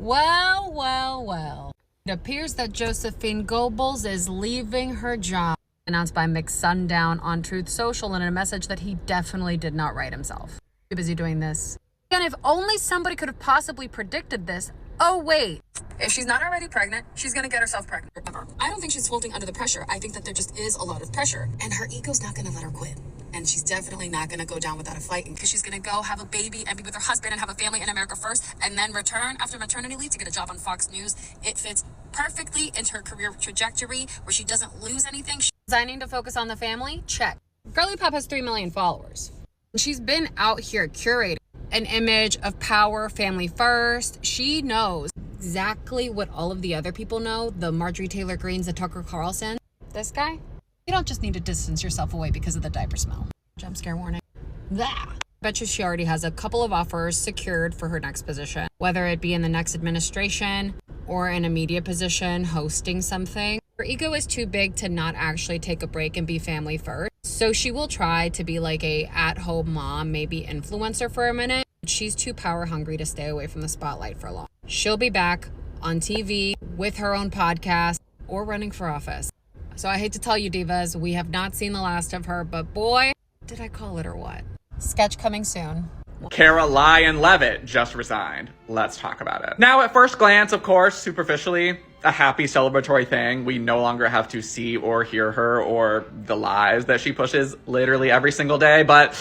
Well, well, well. It appears that Josephine Goebbels is leaving her job, announced by Mick Sundown on Truth Social in a message that he definitely did not write himself. Too busy doing this. And if only somebody could have possibly predicted this. Oh, wait. If she's not already pregnant, she's going to get herself pregnant. I don't think she's folding under the pressure. I think that there just is a lot of pressure. And her ego's not going to let her quit. And she's definitely not going to go down without a fight, because she's going to go have a baby and be with her husband and have a family in America first, and then return after maternity leave to get a job on Fox News. It fits perfectly into her career trajectory where she doesn't lose anything. She's resigning to focus on the family? Check. Girly Pop has 3 million followers. She's been out here curating an image of power, family first. She knows exactly what all of the other people know, the Marjorie Taylor Greens, the Tucker Carlson. This guy? You don't just need to distance yourself away because of the diaper smell. Jump scare warning. Blah. Bet you she already has a couple of offers secured for her next position, whether it be in the next administration or in a media position hosting something. Her ego is too big to not actually take a break and be family first. So she will try to be like a at-home mom, maybe influencer for a minute. She's too power hungry to stay away from the spotlight for long. She'll be back on TV with her own podcast or running for office. So I hate to tell you, divas, we have not seen the last of her, but boy, did I call it or what? Sketch coming soon. KAROLINE Leavitt just resigned. Let's talk about it. Now, at first glance, of course, superficially, a happy celebratory thing. We no longer have to see or hear her or the lies that she pushes literally every single day. But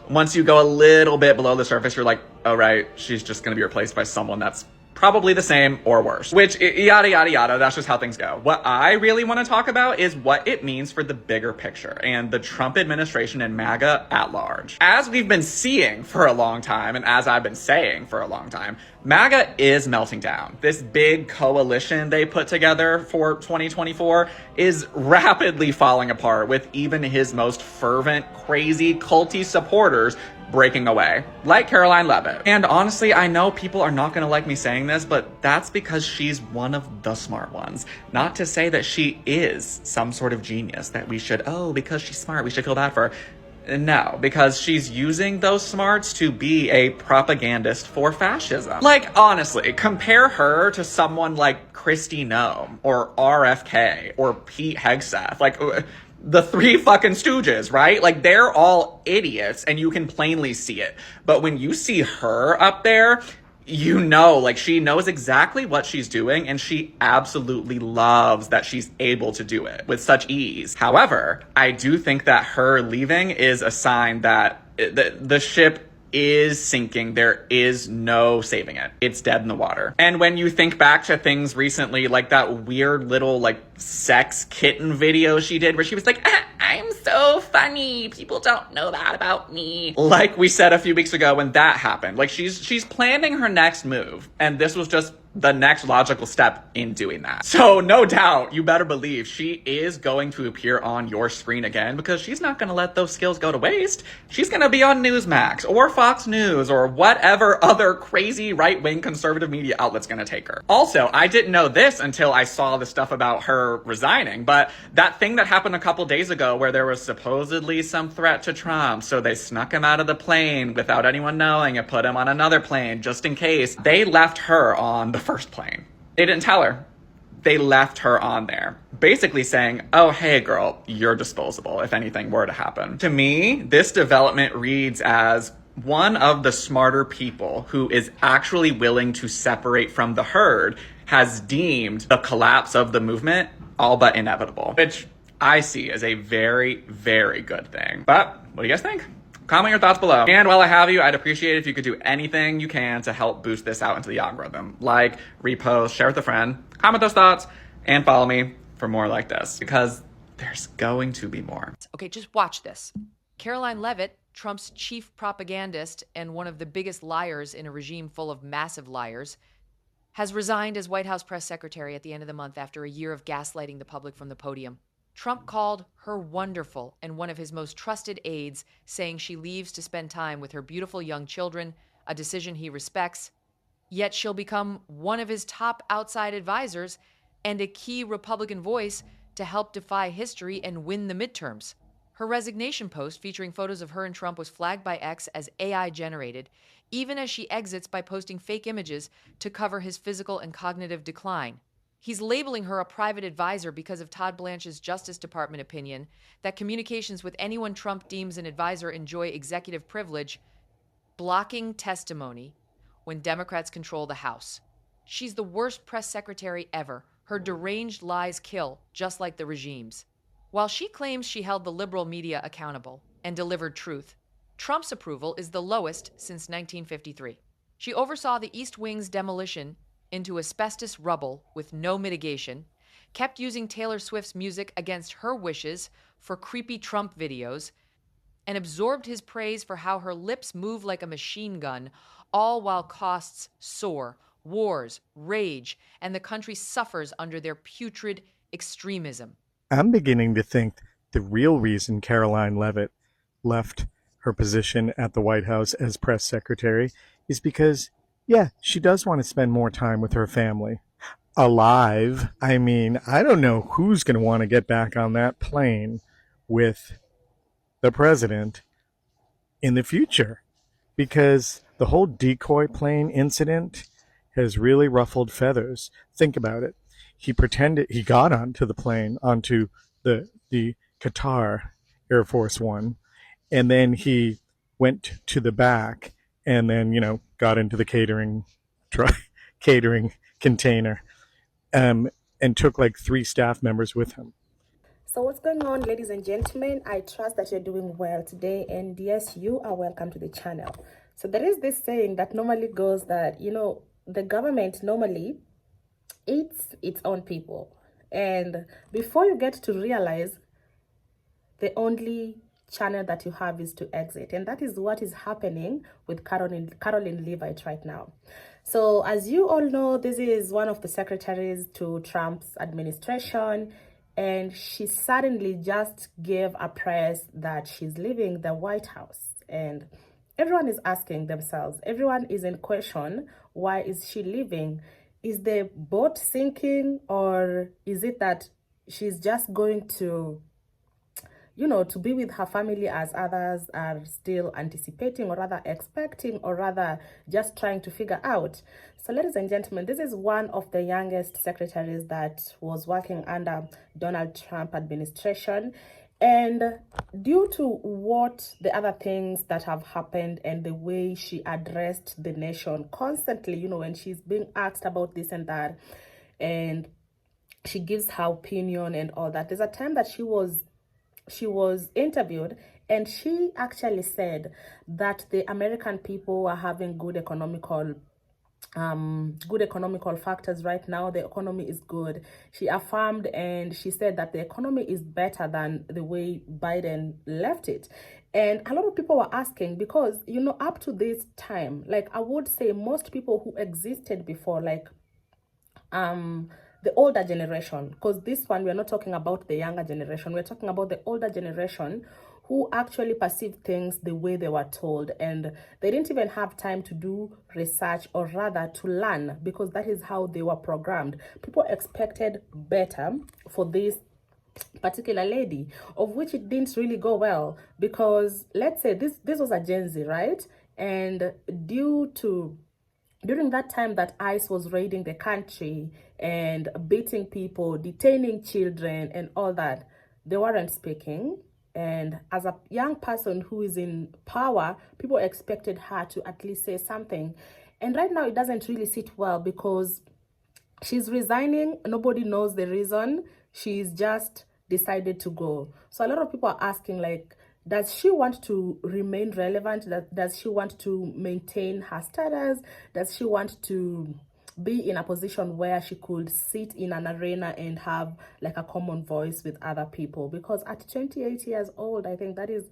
once you go a little bit below the surface, you're like, oh, right, she's just going to be replaced by someone that's probably the same or worse, which yada, yada, yada. That's just how things go. What I really want to talk about is what it means for the bigger picture and the Trump administration and MAGA at large. As we've been seeing for a long time, and as I've been saying for a long time, MAGA is melting down. This big coalition they put together for 2024 is rapidly falling apart, with even his most fervent, crazy, culty supporters breaking away, like Caroline Leavitt. And honestly, I know people are not gonna like me saying this, but that's because she's one of the smart ones. Not to say that she is some sort of genius that we should, oh, because she's smart, we should feel bad for her. No, because she's using those smarts to be a propagandist for fascism. Like, honestly, compare her to someone like Kristi Noem or RFK or Pete Hegseth. Like, the 3 fucking stooges, right? Like, they're all idiots and you can plainly see it. But when you see her up there, you know, like, she knows exactly what she's doing and she absolutely loves that she's able to do it with such ease. However, I do think that her leaving is a sign that the ship is sinking. There is no saving it. It's dead in the water. And when you think back to things recently, like that weird little like sex kitten video she did where she was like, I'm so funny, people don't know that about me. Like we said a few weeks ago when that happened, like she's planning her next move, and this was just the next logical step in doing that. So no doubt, you better believe she is going to appear on your screen again, because she's not going to let those skills go to waste. She's going to be on Newsmax or Fox News or whatever other crazy right-wing conservative media outlet's going to take her. Also, I didn't know this until I saw the stuff about her resigning, but that thing that happened a couple days ago where there was supposedly some threat to Trump, so they snuck him out of the plane without anyone knowing and put him on another plane just in case. They left her on the first plane. They didn't tell her. They left her on there, basically saying, oh, hey, girl, you're disposable if anything were to happen. To me, this development reads as one of the smarter people who is actually willing to separate from the herd has deemed the collapse of the movement all but inevitable, which I see as a very, very good thing. But what do you guys think? Comment your thoughts below. And while I have you, I'd appreciate it if you could do anything you can to help boost this out into the algorithm. Like, repost, share with a friend, comment those thoughts, and follow me for more like this, because there's going to be more. Okay, just watch this. Caroline Leavitt, Trump's chief propagandist and one of the biggest liars in a regime full of massive liars, has resigned as White House press secretary at the end of the month after a year of gaslighting the public from the podium. Trump called her wonderful and one of his most trusted aides, saying she leaves to spend time with her beautiful young children, a decision he respects. Yet she'll become one of his top outside advisors and a key Republican voice to help defy history and win the midterms. Her resignation post featuring photos of her and Trump was flagged by X as AI generated, even as she exits by posting fake images to cover his physical and cognitive decline. He's labeling her a private advisor because of Todd Blanche's Justice Department opinion that communications with anyone Trump deems an advisor enjoy executive privilege, blocking testimony when Democrats control the House. She's the worst press secretary ever. Her deranged lies kill, just like the regime's. While she claims she held the liberal media accountable and delivered truth, Trump's approval is the lowest since 1953. She oversaw the East Wing's demolition into asbestos rubble with no mitigation, kept using Taylor Swift's music against her wishes for creepy Trump videos, and absorbed his praise for how her lips move like a machine gun, all while costs soar, wars rage, and the country suffers under their putrid extremism. I'm beginning to think the real reason Caroline Leavitt left her position at the White House as press secretary is because, yeah, she does want to spend more time with her family. Alive. I mean, I don't know who's going to want to get back on that plane with the president in the future, because the whole decoy plane incident has really ruffled feathers. Think about it. He pretended he got onto the plane, onto the Qatar Air Force One, and then he went to the back and then, got into the catering container, and took like 3 staff members with him. So what's going on, ladies and gentlemen? I trust that you're doing well today, and yes, you are welcome to the channel. So there is this saying that normally goes that, the government normally eats its own people, and before you get to realize, the only channel that you have is to exit, and that is what is happening with Caroline Leavitt right now. So as you all know, this is one of the secretaries to Trump's administration, and she suddenly just gave a press that she's leaving the White House, and everyone is asking themselves, everyone is in question, why is she leaving? Is the boat sinking, or is it that she's just going to to be with her family as others are still anticipating, or rather expecting, or rather just trying to figure out? So ladies and gentlemen, this is one of the youngest secretaries that was working under Donald Trump administration. And due to what the other things that have happened and the way she addressed the nation constantly, when she's being asked about this and that, and she gives her opinion and all that, there's a time that she was interviewed, and she actually said that the American people are having good economical factors right now. The economy is good, she affirmed, and she said that the economy is better than the way Biden left it. And a lot of people were asking, because up to this time, like I would say most people who existed before, like the older generation, because this one, we're not talking about the younger generation, we're talking about the older generation who actually perceived things the way they were told, and they didn't even have time to do research, or rather to learn, because that is how they were programmed. People expected better for this particular lady, of which it didn't really go well, because let's say this was a Gen Z, right? And during that time that ICE was raiding the country and beating people, detaining children and all that, they weren't speaking. And as a young person who is in power, people expected her to at least say something. And right now it doesn't really sit well, because she's resigning. Nobody knows the reason. She's just decided to go. So a lot of people are asking, like, does she want to remain relevant? Does she want to maintain her status? Does she want to be in a position where she could sit in an arena and have like a common voice with other people? Because at 28 years old, I think that is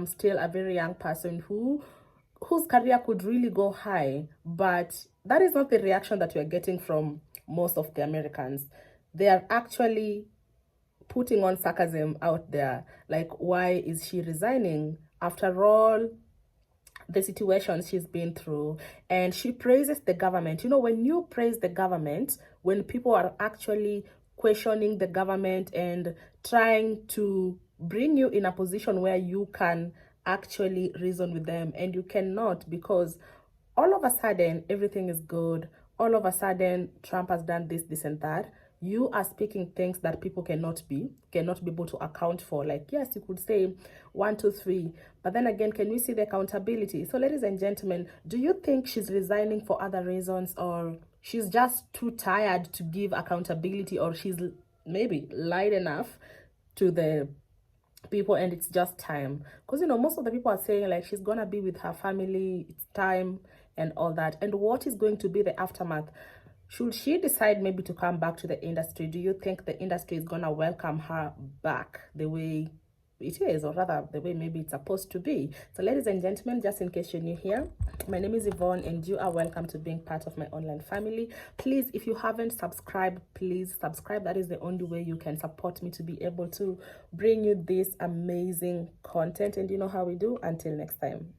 still a very young person whose career could really go high. But that is not the reaction that we're getting from most of the Americans. They are actually putting on sarcasm out there, like, why is she resigning after all the situations she's been through? And she praises the government. When you praise the government, when people are actually questioning the government and trying to bring you in a position where you can actually reason with them, and you cannot, because all of a sudden everything is good. All of a sudden Trump has done this and that. You are speaking things that people cannot be able to account for. Like, yes, you could say 1 2 3, but then again, can we see the accountability? So ladies and gentlemen, do you think she's resigning for other reasons, or she's just too tired to give accountability, or she's maybe lied enough to the people and it's just time? Because most of the people are saying like she's gonna be with her family, it's time and all that. And what is going to be the aftermath? Should she decide maybe to come back to the industry, do you think the industry is gonna welcome her back the way it is, or rather the way maybe it's supposed to be? So ladies and gentlemen, just in case you're new here, my name is Yvonne and you are welcome to being part of my online family. Please, if you haven't subscribed, please subscribe. That is the only way you can support me to be able to bring you this amazing content. And you know how we do. Until next time.